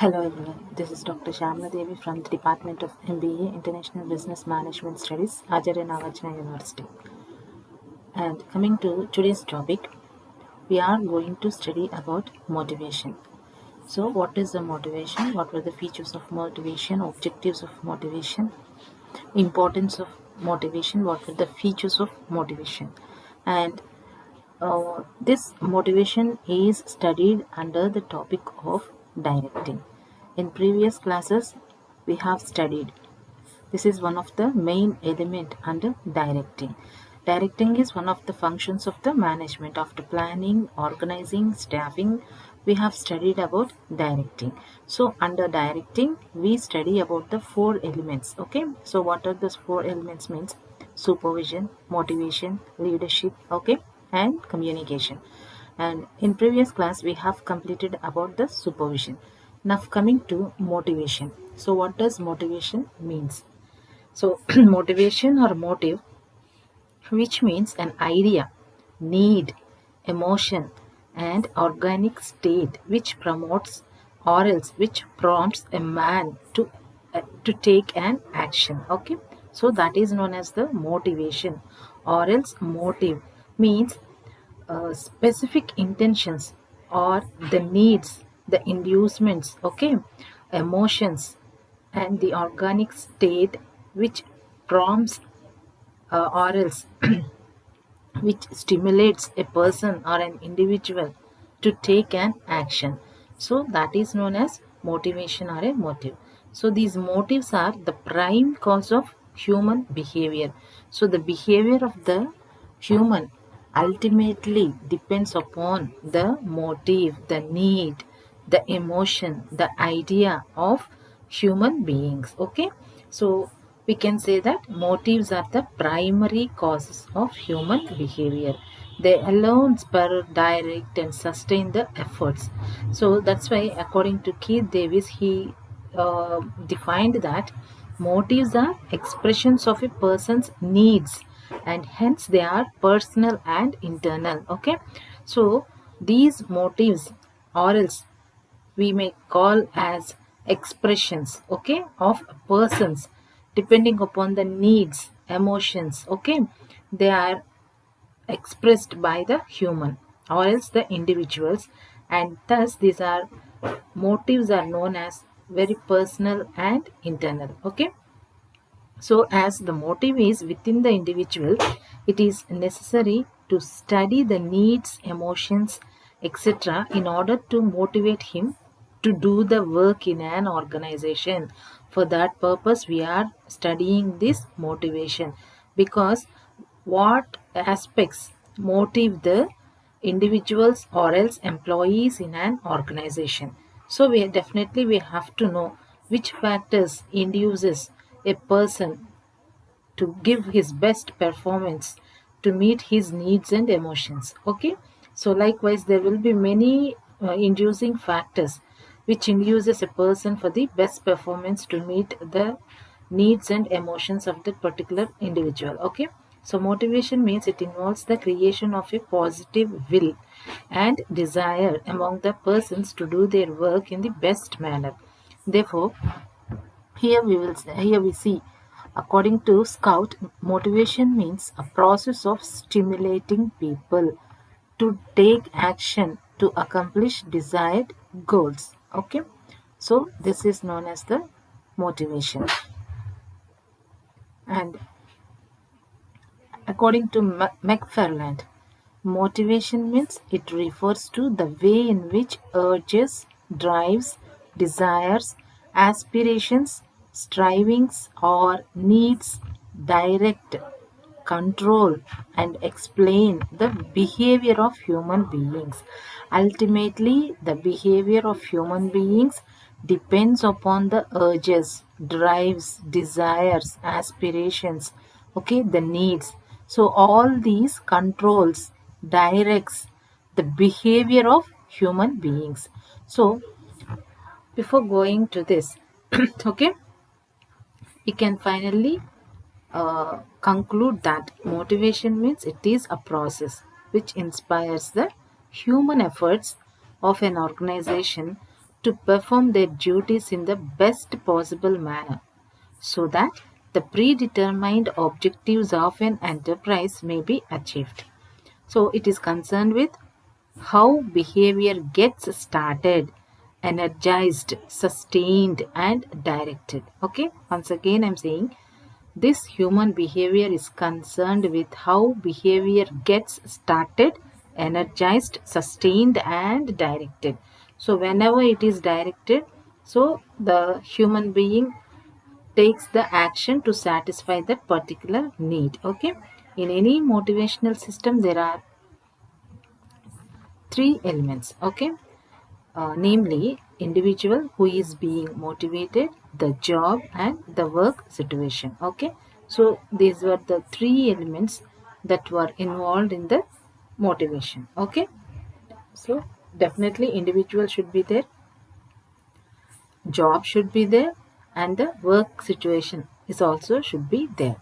Hello everyone, this is Dr.P.Syamala from the Department of MBA International Business Management Studies, Ajarya Nagarjuna University. And coming to today's topic, we are going to study about motivation. So, what is the motivation? What were the features of motivation, objectives of motivation, importance of motivation, what were the features of motivation? And this motivation is studied under the topic of directing. In previous classes, we have studied. This is one of the main element under directing. Directing is one of the functions of the management. After planning, organizing, staffing, we have studied about directing. So under directing, we study about the four elements. Okay. So what are those four elements means? Supervision, motivation, leadership, okay, and communication. And in previous class, we have completed about the supervision. Now coming to motivation. So what does motivation means? So, motivation or motive, which means an idea, need, emotion, and organic state which promotes or else which prompts a man to take an action. Okay, so that is known as the motivation or else motive means specific intentions or the needs, the inducements, okay, emotions, and the organic state which prompts or else which stimulates a person or an individual to take an action. So that is known as motivation or a motive. So these motives are the prime cause of human behavior. So the behavior of the human ultimately depends upon the motive, the need, the emotion, the idea of human beings. Okay, so we can say that motives are the primary causes of human behavior. They alone spur, direct, and sustain the efforts. So that's why, according to Keith Davis, he defined that motives are expressions of a person's needs, and hence they are personal and internal. Okay, so these motives, or else we may call as expressions, okay, of persons depending upon the needs, emotions, okay, they are expressed by the human or else the individuals, and thus these are motives are known as very personal and internal. Okay, so, as the motive is within the individual, it is necessary to study the needs, emotions, etc., in order to motivate him to do the work in an organization. For that purpose, we are studying this motivation because what aspects motive the individuals or else employees in an organization. So we have to know which factors induces a person to give his best performance to meet his needs and emotions. Okay, so likewise there will be many inducing factors which induces a person for the best performance to meet the needs and emotions of the particular individual. Okay, so motivation means it involves the creation of a positive will and desire among the persons to do their work in the best manner. Therefore, here we see, according to Scout, motivation means a process of stimulating people to take action to accomplish desired goals. Okay, so this is known as the motivation. And according to McFarland, motivation means it refers to the way in which urges, drives, desires, aspirations, strivings, or needs direct, control, and explain the behavior of human beings. Ultimately, the behavior of human beings depends upon the urges, drives, desires, aspirations, okay, the needs. So all these controls, directs the behavior of human beings. So before going to this, okay, we can finally conclude that motivation means it is a process which inspires the human efforts of an organization to perform their duties in the best possible manner, so that the predetermined objectives of an enterprise may be achieved. So it is concerned with how behavior gets started, energized, sustained, and directed. Okay, once again, I'm saying this human behavior is concerned with how behavior gets started, energized, sustained, and directed. So, whenever it is directed, so the human being takes the action to satisfy that particular need. Okay, in any motivational system, there are three elements. Okay, namely individual who is being motivated, the job, and the work situation. Okay, so these were the three elements that were involved in the motivation. Okay, so definitely individual should be there, job should be there, and the work situation is also should be there.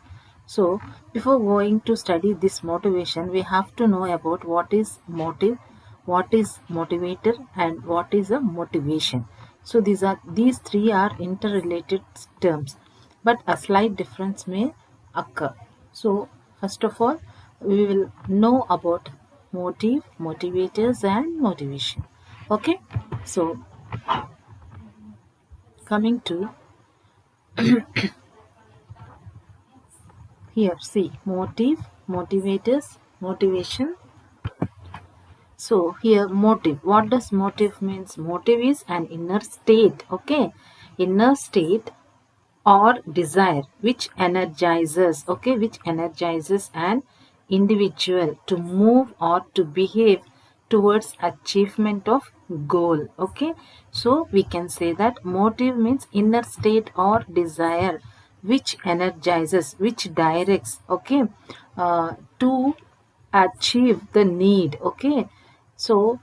So before going to study this motivation, we have to know about what is motive, what is motivator, and what is a motivation. So these three are interrelated terms, but a slight difference may occur. So first of all, we will know about motive, motivators, and motivation. Okay, so coming to here, see motive, motivators, motivation. So here motive. What does motive means? Motive is an inner state. Okay, inner state or desire which energizes. Okay, which energizes an individual to move or to behave towards achievement of goal. Okay, so we can say that motive means inner state or desire which energizes, which directs, okay, to achieve the need. Okay, so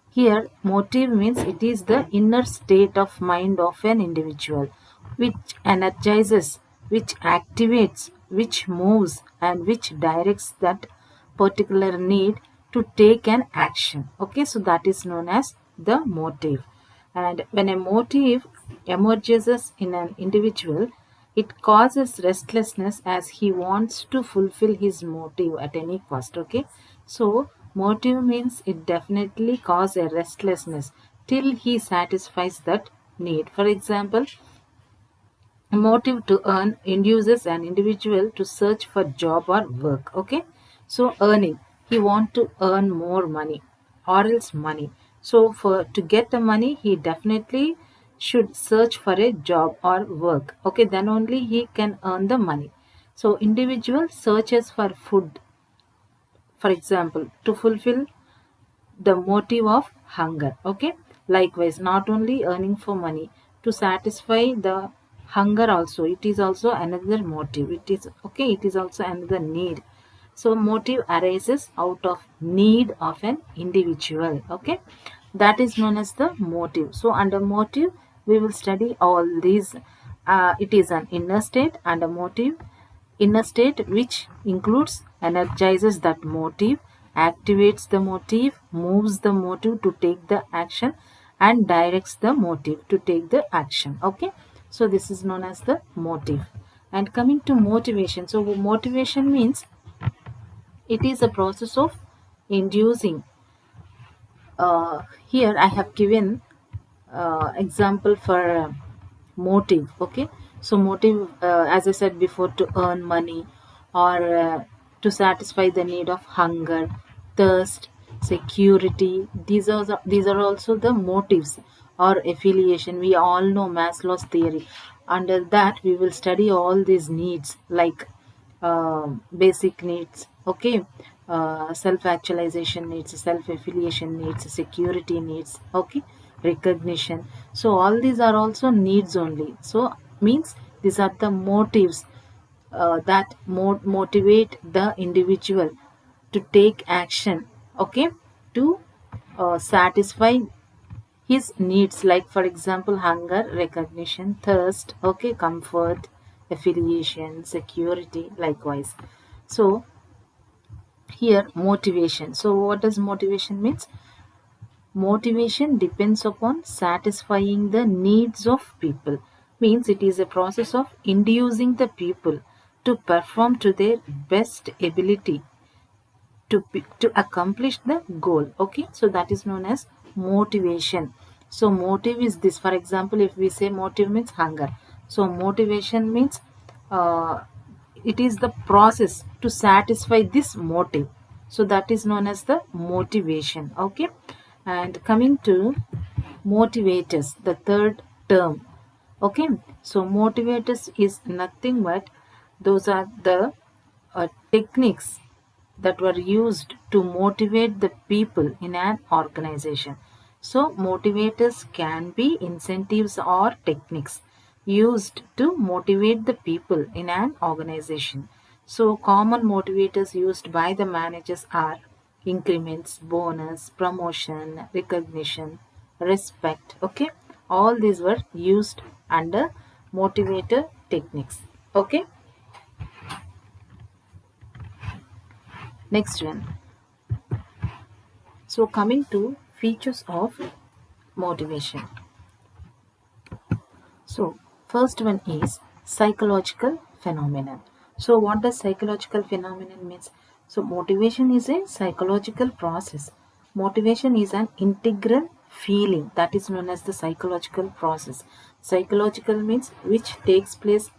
here motive means it is the inner state of mind of an individual which energizes, which activates, which moves, and which directs that particular need to take an action. Okay, so that is known as the motive. And when a motive emerges in an individual, it causes restlessness as he wants to fulfill his motive at any cost. Okay, so motive means it definitely causes a restlessness till he satisfies that need. For example, a motive to earn induces an individual to search for job or work. Okay, so earning, he want to earn more money or else money. So for to get the money, he definitely should search for a job or work. Okay, then only he can earn the money. So individual searches for food, for example, to fulfill the motive of hunger. Okay, likewise, not only earning for money, to satisfy the hunger also, it is also another motive. It is okay, it is also another need. So motive arises out of need of an individual. Okay, that is known as the motive. So under motive we will study all these. It is an inner state and a motive. Inner state, which includes energizes that motive, activates the motive, moves the motive to take the action, and directs the motive to take the action. Okay, so this is known as the motive. And coming to motivation, so motivation means it is a process of inducing. Here I have given example for motive. Okay, so motive, as I said before, to earn money or to satisfy the need of hunger, thirst, security. These are also the motives or affiliation. We all know Maslow's theory. Under that we will study all these needs like basic needs. Okay, self-actualization needs, self-affiliation needs, security needs. Okay, recognition. So all these are also needs only. So means these are the motives that motivate the individual to take action. Okay, to satisfy his needs, like for example hunger, recognition, thirst, okay, comfort, affiliation, security, likewise. So here motivation. So what does motivation means? Motivation depends upon satisfying the needs of people. Means it is a process of inducing the people to perform to their best ability to accomplish the goal. Okay, so that is known as motivation. So motive is this. For example, if we say motive means hunger, so motivation means uh, it is the process to satisfy this motive, so that is known as the motivation. Okay, and coming to motivators, the third term. Okay, so motivators is nothing but those are the techniques that were used to motivate the people in an organization. So, motivators can be incentives or techniques used to motivate the people in an organization. So, common motivators used by the managers are increments, bonus, promotion, recognition, respect. Okay, all these were used under motivator techniques. Okay, next one. So, coming to features of motivation. So, first one is psychological phenomenon. So, what does psychological phenomenon means? So, motivation is a psychological process. Motivation is an integral feeling that is known as the psychological process. Psychological means which takes place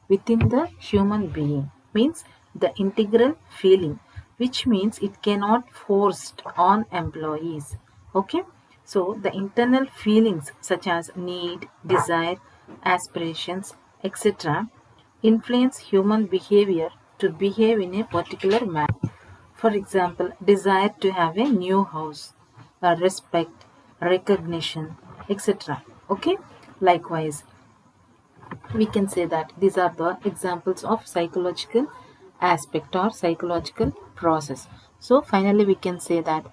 within the human being, means the integral feeling, which means it cannot forced on employees. Okay, so the internal feelings such as need, desire, aspirations, etc. influence human behavior to behave in a particular manner. For example, desire to have a new house, respect, recognition, etc. Okay, likewise we can say that these are the examples of psychological aspect or psychological process. So finally we can say that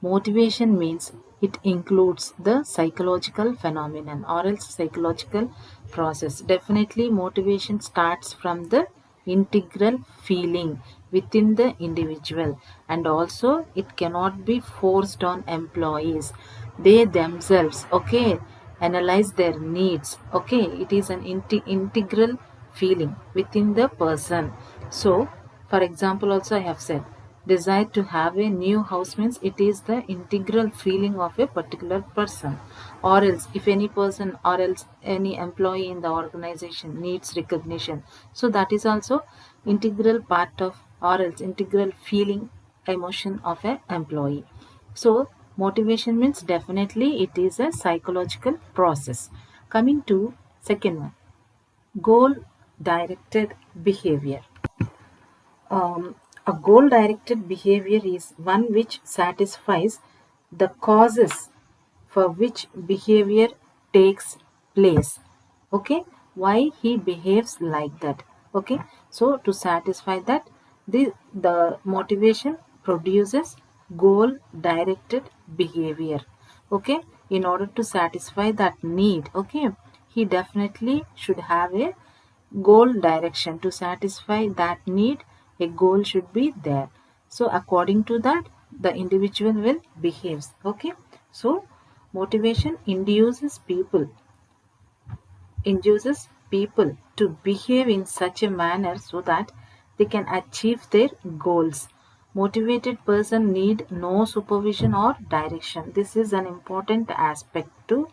motivation means it includes the psychological phenomenon or else psychological process. Definitely motivation starts from the integral feeling within the individual, and also it cannot be forced on employees. They themselves, okay, analyze their needs. Okay, it is an integral feeling within the person. So for example also I have said desire to have a new house means it is the integral feeling of a particular person. Or else if any person or else any employee in the organization needs recognition, so that is also integral part of or else integral feeling emotion of a employee. So motivation means definitely it is a psychological process. Coming to second one, goal directed behavior. A goal directed behavior is one which satisfies the causes for which behavior takes place. Okay, why he behaves like that. Okay, so to satisfy that, the motivation produces goal directed behavior. Okay, in order to satisfy that need, okay, he definitely should have a goal direction. To satisfy that need, a goal should be there. So according to that, the individual will behave. Okay, so motivation induces people to behave in such a manner so that they can achieve their goals. Motivated person need no supervision or direction. This is an important aspect to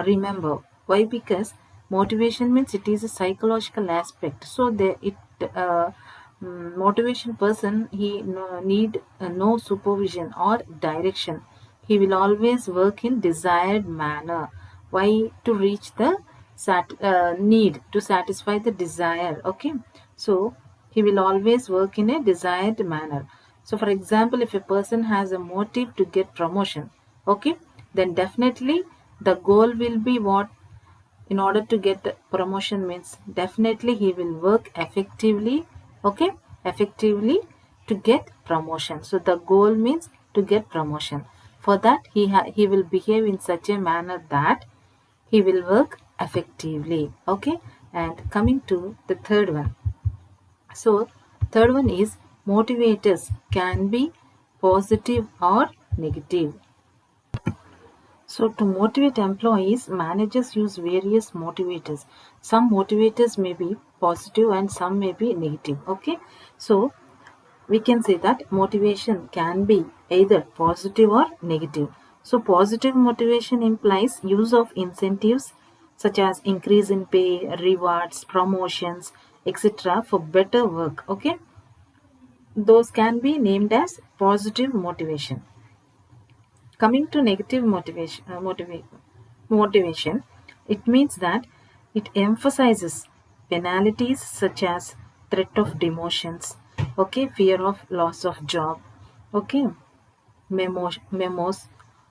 remember. Why? Because motivation means it is a psychological aspect. So motivation person he need no supervision or direction. He will always work in desired manner. Why? To reach the need, to satisfy the desire. Okay, so he will always work in a desired manner. So for example, if a person has a motive to get promotion, okay, then definitely the goal will be what? In order to get the promotion means definitely he will work effectively. Okay, effectively to get promotion. So the goal means to get promotion. For that he will behave in such a manner that he will work effectively. Okay, and coming to the third one. So third one is motivators can be positive or negative. So to motivate employees, managers use various motivators. Some motivators may be positive and some may be negative. Okay, so we can say that motivation can be either positive or negative. So positive motivation implies use of incentives such as increase in pay, rewards, promotions, etc. for better work. Okay, those can be named as positive motivation. Coming to negative motivation, it means that it emphasizes penalties such as threat of demotions, okay, fear of loss of job, okay, memos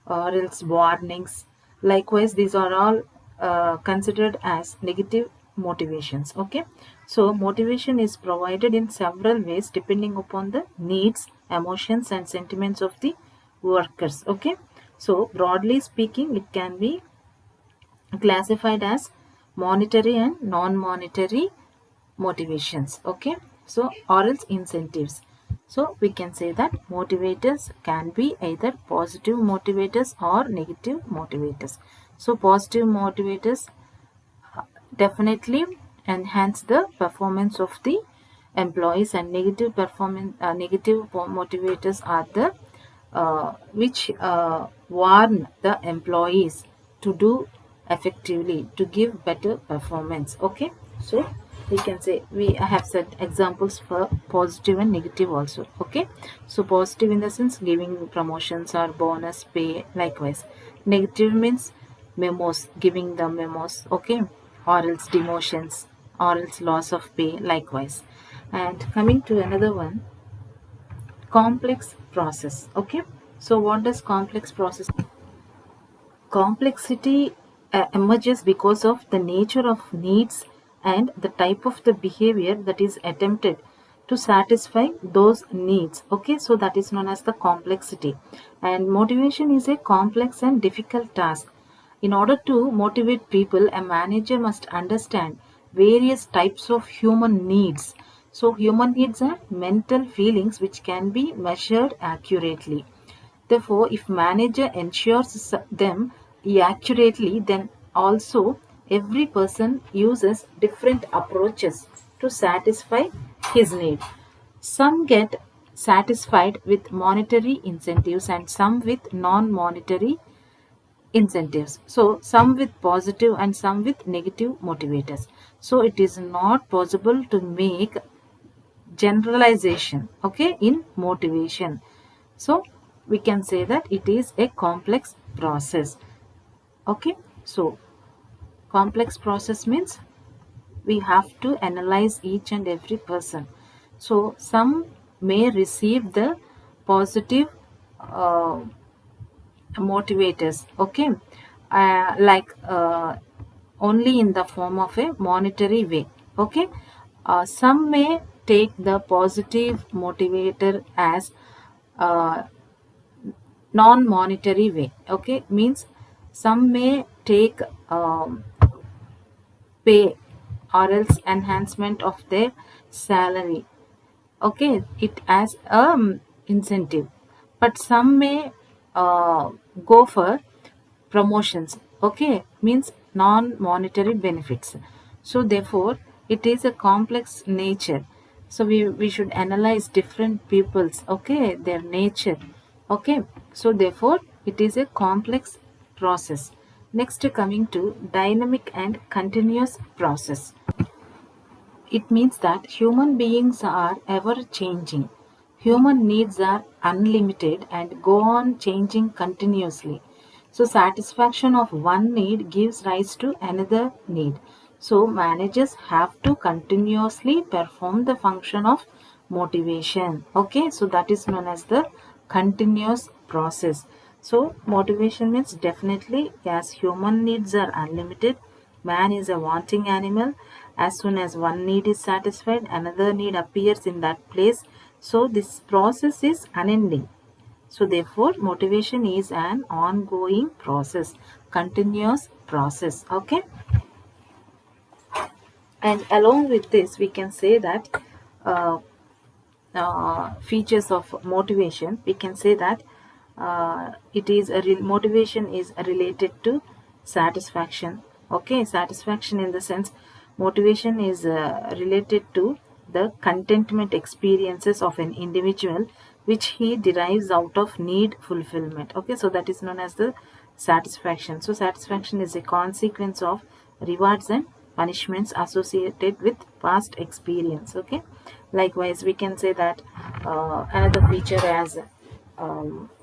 or else warnings. Likewise, these are all considered as negative motivations. Okay, so motivation is provided in several ways depending upon the needs, emotions, and sentiments of the workers. Okay, so broadly speaking, it can be classified as monetary and non-monetary motivations. Okay, so or else incentives. So we can say that motivators can be either positive motivators or negative motivators. So positive motivators definitely enhance the performance of the employees, and negative motivators are the which warn the employees to do effectively, to give better performance. Okay, so we can say I have set examples for positive and negative also. Okay, so positive in the sense giving promotions or bonus pay. Likewise, negative means memos, giving the memos. Okay, or else demotions, or else loss of pay. Likewise, and coming to another one, complex process. Okay, so what does complex process? Complexity emerges because of the nature of needs and the type of the behavior that is attempted to satisfy those needs. Okay, so that is known as the complexity. And motivation is a complex and difficult task. In order to motivate people, a manager must understand various types of human needs. So human needs are mental feelings which can be measured accurately. Therefore, if manager ensures them accurately, then also every person uses different approaches to satisfy his need. Some get satisfied with monetary incentives and some with non-monetary incentives. So some with positive and some with negative motivators. So it is not possible to make generalization, okay, in motivation. So we can say that it is a complex process. Okay, so complex process means we have to analyze each and every person. So some may receive the positive uh, motivators, okay, only in the form of a monetary way. Okay, some may take the positive motivator as uh, non-monetary way. Okay, means some may take pay or else enhancement of their salary. Okay, it as a incentive, but some may go for promotions. Okay, means non-monetary benefits. So therefore it is a complex nature. So we should analyze different people's, okay, their nature. Okay, so therefore it is a complex process. Next, coming to dynamic and continuous process. It means that human beings are ever changing. Human needs are unlimited and go on changing continuously. So, satisfaction of one need gives rise to another need. So, managers have to continuously perform the function of motivation. Okay, so that is known as the continuous process. So, motivation means definitely, as human needs are unlimited, man is a wanting animal. As soon as one need is satisfied, another need appears in that place. So this process is unending. So therefore, motivation is an ongoing process, continuous process. Okay. And along with this, we can say that uh, features of motivation. We can say that motivation is related to satisfaction. Okay, satisfaction in the sense motivation is related to the contentment experiences of an individual which he derives out of need fulfillment. Okay, so that is known as the satisfaction. So satisfaction is a consequence of rewards and punishments associated with past experience. Okay, likewise we can say that another feature as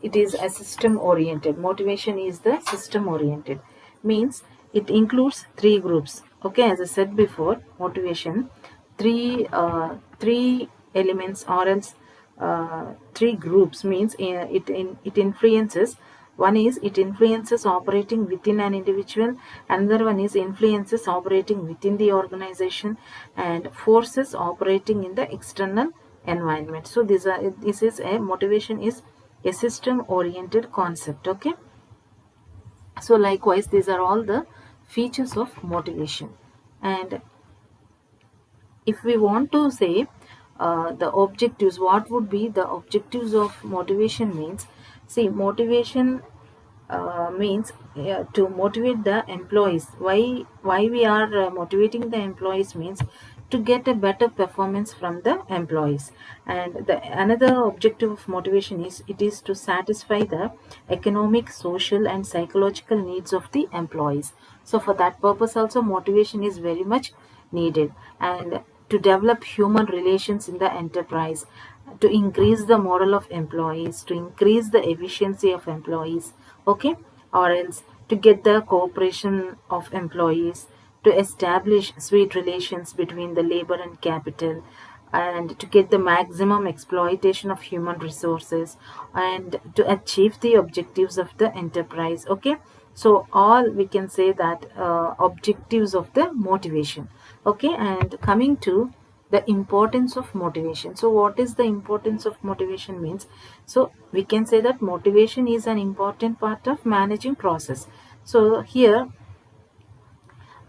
it is a system oriented. Motivation is the system oriented, means it includes three groups. Okay, as I said before, motivation three elements or else three groups means it influences. One is it influences operating within an individual, another one is influences operating within the organization, and forces operating in the external environment. So this is a motivation is a system oriented concept. Okay, so likewise these are all the features of motivation. And if we want to say the objectives, what would be the objectives of motivation means, see, motivation means to motivate the employees. Why we are motivating the employees means to get a better performance from the employees. And the another objective of motivation is it is to satisfy the economic, social and psychological needs of the employees. So for that purpose also motivation is very much needed. And to develop human relations in the enterprise, to increase the morale of employees, to increase the efficiency of employees. Okay, or else to get the cooperation of employees, to establish sweet relations between the labor and capital, and to get the maximum exploitation of human resources, and to achieve the objectives of the enterprise. Okay, so all we can say that objectives of the motivation. Okay, and coming to the importance of motivation. So what is the importance of motivation means, so we can say that motivation is an important part of managing process. So here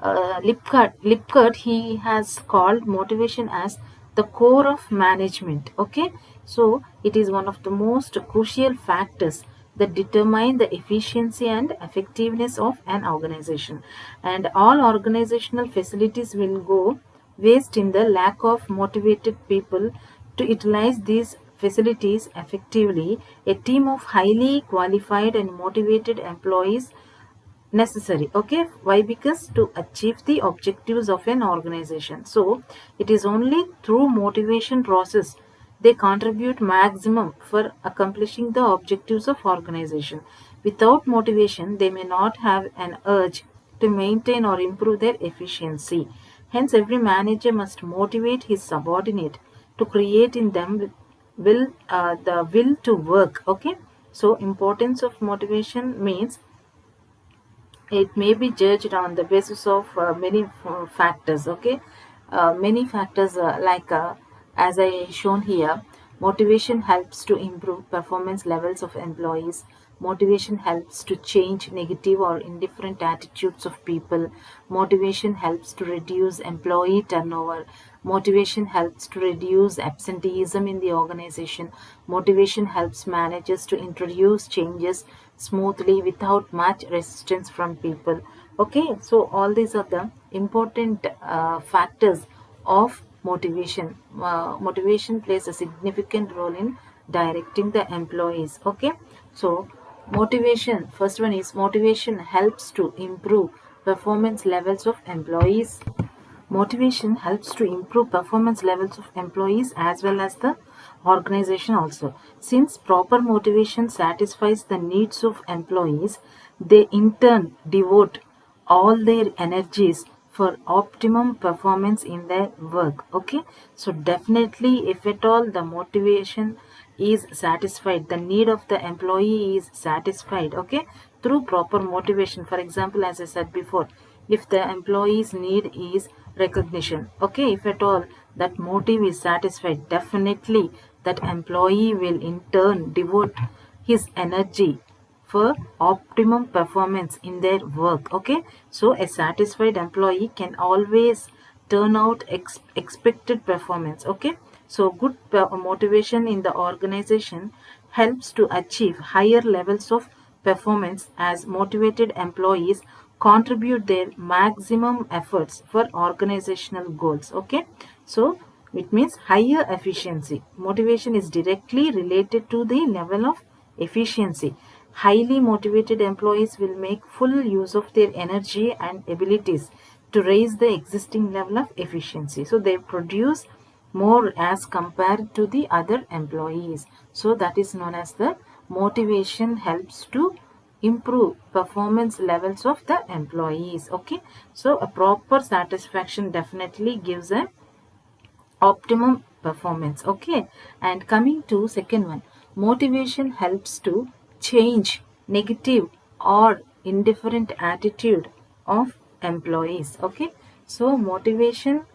Lipkart, he has called motivation as the core of management. Okay, so it is one of the most crucial factors that determine the efficiency and effectiveness of an organization. And all organizational facilities will go waste in the lack of motivated people to utilize these facilities effectively. A team of highly qualified and motivated employees necessary. Okay, why? Because to achieve the objectives of an organization. So it is only through motivation process they contribute maximum for accomplishing the objectives of organization. Without motivation they may not have an urge to maintain or improve their efficiency. Hence every manager must motivate his subordinate to create in them the will to work. Okay, so importance of motivation means it may be judged on the basis of many factors. Okay, many factors as I shown here. Motivation helps to improve performance levels of employees. Motivation helps to change negative or indifferent attitudes of people. Motivation helps to reduce employee turnover. Motivation helps to reduce absenteeism in the organization. Motivation helps managers to introduce changes smoothly without much resistance from people. Okay, so all these are the important factors of motivation. Motivation plays a significant role in directing the employees. Okay, so motivation, first one is motivation helps to improve performance levels of employees. Motivation helps to improve performance levels of employees as well as the organization also. Since proper motivation satisfies the needs of employees, they in turn devote all their energies for optimum performance in their work. Okay, so definitely if at all the motivation is satisfied, the need of the employee is satisfied. Okay, through proper motivation. For example, as I said before, if the employee's need is recognition, okay, if at all that motive is satisfied, definitely that employee will in turn devote his energy for optimum performance in their work. Okay, so a satisfied employee can always turn out expected performance. Okay, so good motivation in the organization helps to achieve higher levels of performance as motivated employees contribute their maximum efforts for organizational goals. Okay, so it means higher efficiency. Motivation is directly related to the level of efficiency. Highly motivated employees will make full use of their energy and abilities to raise the existing level of efficiency. So they produce more as compared to the other employees. So that is known as the motivation helps to improve performance levels of the employees. Okay, so a proper satisfaction definitely gives a optimum performance. Okay, and coming to second one, motivation helps to change negative or indifferent attitude of employees. Okay, so motivation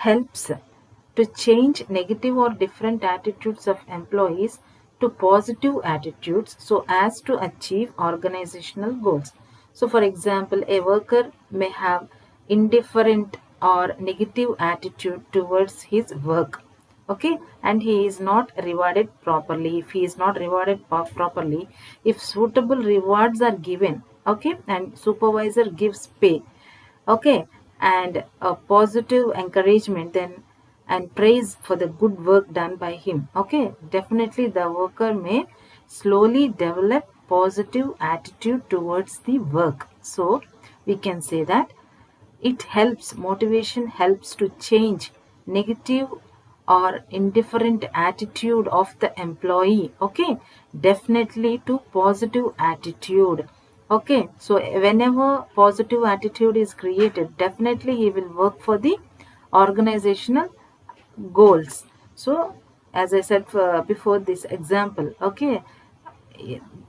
helps to change negative or different attitudes of employees to positive attitudes so as to achieve organizational goals. So, for example, a worker may have indifferent or negative attitude towards his work. Okay, and he is not rewarded properly. If he is not rewarded properly, if suitable rewards are given, okay, and supervisor gives pay, okay, and a positive encouragement then and praise for the good work done by him, okay, definitely the worker may slowly develop positive attitude towards the work. So we can say that it helps, motivation helps to change negative or indifferent attitude of the employee, okay, definitely to positive attitude. Okay, so whenever positive attitude is created, definitely he will work for the organizational goals. So as I said before this example, okay,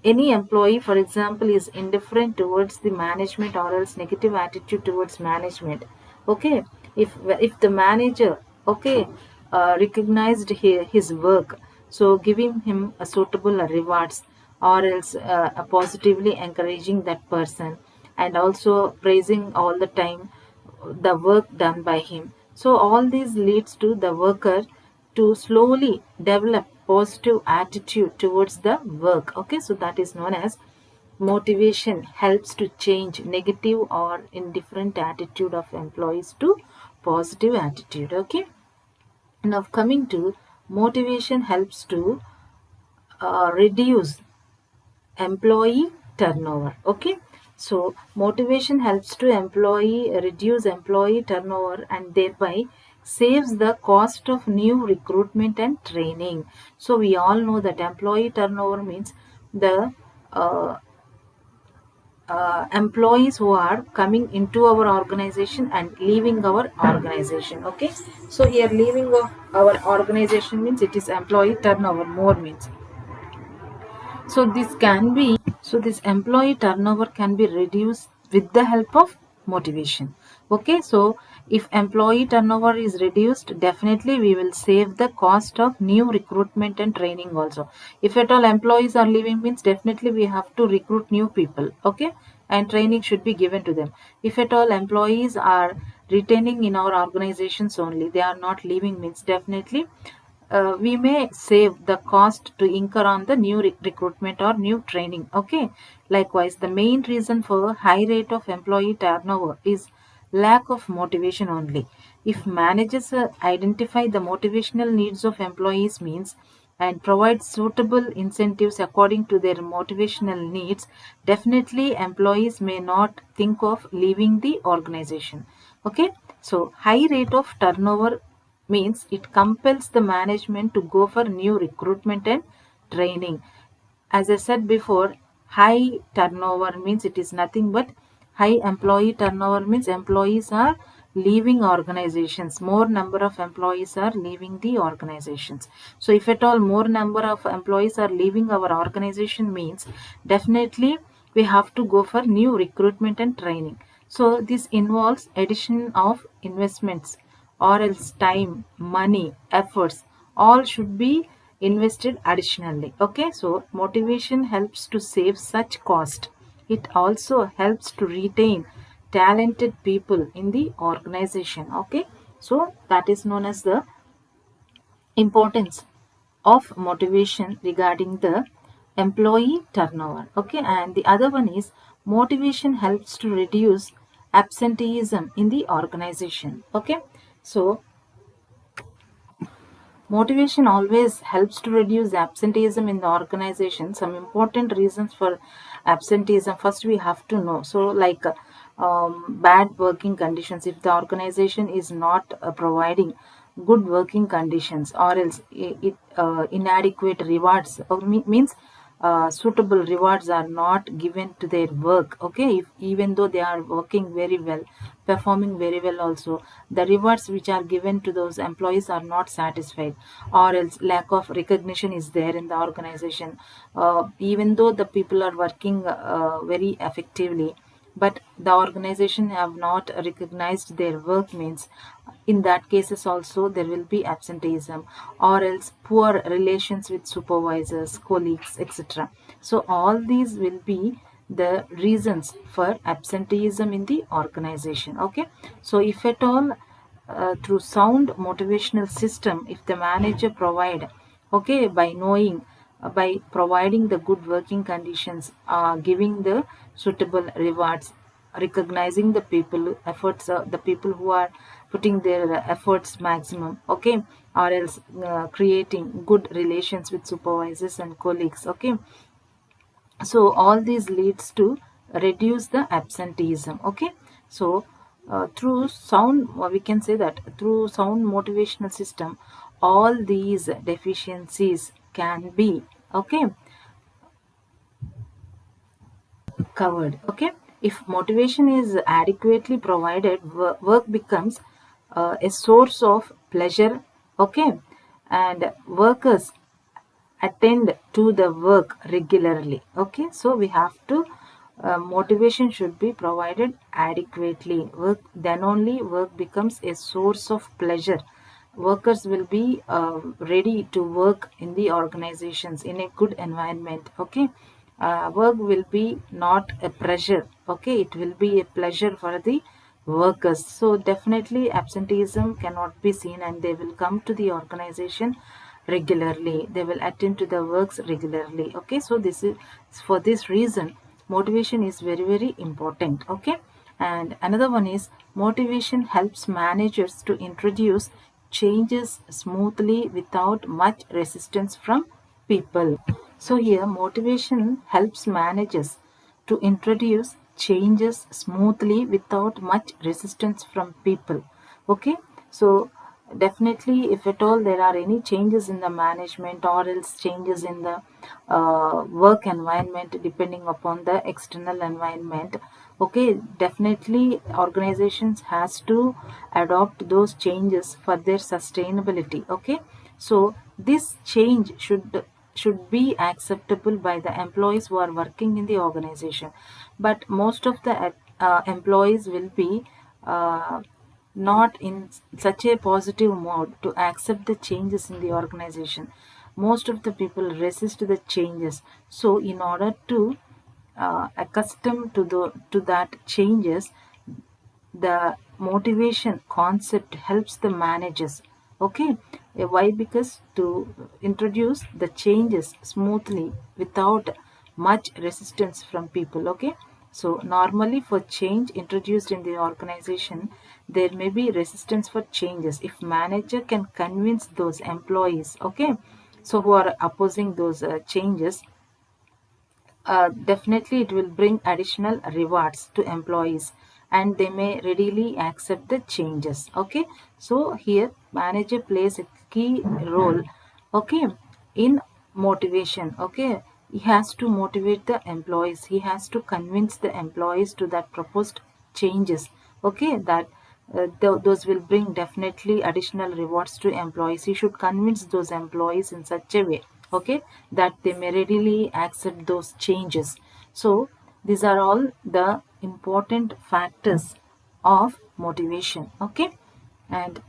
any employee, for example, is indifferent towards the management or else negative attitude towards management, okay, if the manager, okay, recognized his work, so giving him a suitable rewards or else positively encouraging that person and also praising all the time the work done by him, so all this leads to the worker to slowly develop positive attitude towards the work. Okay, so that is known as motivation helps to change negative or indifferent attitude of employees to positive attitude. Okay, now coming to motivation helps to reduce employee turnover. Okay, so motivation helps to employee reduce employee turnover and thereby saves the cost of new recruitment and training. So we all know that employee turnover means the uh, employees who are coming into our organization and leaving our organization. Okay, so here leaving of our organization means it is employee turnover more means, so this employee turnover can be reduced with the help of motivation. Okay, so if employee turnover is reduced, definitely we will save the cost of new recruitment and training also. If at all employees are leaving means definitely we have to recruit new people. Okay, and training should be given to them. If at all employees are retaining in our organizations only, they are not leaving means definitely we may save the cost to incur on the new recruitment or new training. Okay, likewise the main reason for high rate of employee turnover is lack of motivation only. If managers identify the motivational needs of employees means and provide suitable incentives according to their motivational needs, definitely employees may not think of leaving the organization. Okay, so high rate of turnover means it compels the management to go for new recruitment and training. As I said before, high turnover means it is nothing but high employee turnover means employees are leaving organizations. More number of employees are leaving the organizations. So if at all more number of employees are leaving our organization means definitely we have to go for new recruitment and training. So this involves addition of investments or else time, money, efforts, all should be invested additionally. Okay, so motivation helps to save such cost. It also helps to retain talented people in the organization. Okay, so that is known as the importance of motivation regarding the employee turnover. Okay, and the other one is motivation helps to reduce absenteeism in the organization. Okay, so motivation always helps to reduce absenteeism in the organization. Some important reasons for absenteeism. First, we have to know. So, like bad working conditions. If the organization is not providing good working conditions, or else inadequate rewards, or means suitable rewards are not given to their work. Okay, if even though they are working very well, performing very well also, the rewards which are given to those employees are not satisfied, or else lack of recognition is there in the organization. Even though the people are working very effectively, but the organization have not recognized their work, means in that cases also there will be absenteeism, or else poor relations with supervisors, colleagues, etc. So all these will be the reasons for absenteeism in the organization. Okay, so if at all through sound motivational system, if the manager provide, okay, by knowing, by providing the good working conditions, giving the suitable rewards, recognizing the people efforts, the people who are putting their efforts maximum, okay, or else creating good relations with supervisors and colleagues. Okay, so all these leads to reduce the absenteeism. Okay, so through sound, we can say that through sound motivational system, all these deficiencies can be, okay, covered. Okay, if motivation is adequately provided, work becomes a source of pleasure. Okay, and workers attend to the work regularly. Okay, so we have to motivation should be provided adequately. Work, then only work becomes a source of pleasure. Workers will be ready to work in the organizations in a good environment. Okay, work will be not a pressure. Okay, it will be a pleasure for the workers. So definitely absenteeism cannot be seen, and they will come to the organization regularly, they will attend to the works regularly. Okay, so this is, for this reason, motivation is very very important. Okay, and another one is motivation helps managers to introduce changes smoothly without much resistance from people. So here motivation helps managers to introduce changes smoothly without much resistance from people. Okay, so definitely if at all there are any changes in the management, or else changes in the work environment depending upon the external environment, okay, definitely organizations has to adopt those changes for their sustainability. Okay, so this change should be acceptable by the employees who are working in the organization, but most of the employees will be not in such a positive mode to accept the changes in the organization. Most of the people resist the changes. So in order to accustom to the to that changes, the motivation concept helps the managers. Okay, why? Because to introduce the changes smoothly without much resistance from people. Okay, so normally for change introduced in the organization, there may be resistance for changes. If manager can convince those employees, okay, so who are opposing those changes, definitely it will bring additional rewards to employees, and they may readily accept the changes. Okay, so here manager plays a key role, okay, in motivation. Okay, he has to motivate the employees, he has to convince the employees to that proposed changes. Okay, that those will bring definitely additional rewards to employees. You should convince those employees in such a way, okay, that they may readily accept those changes. So these are all the important factors of motivation. Okay, and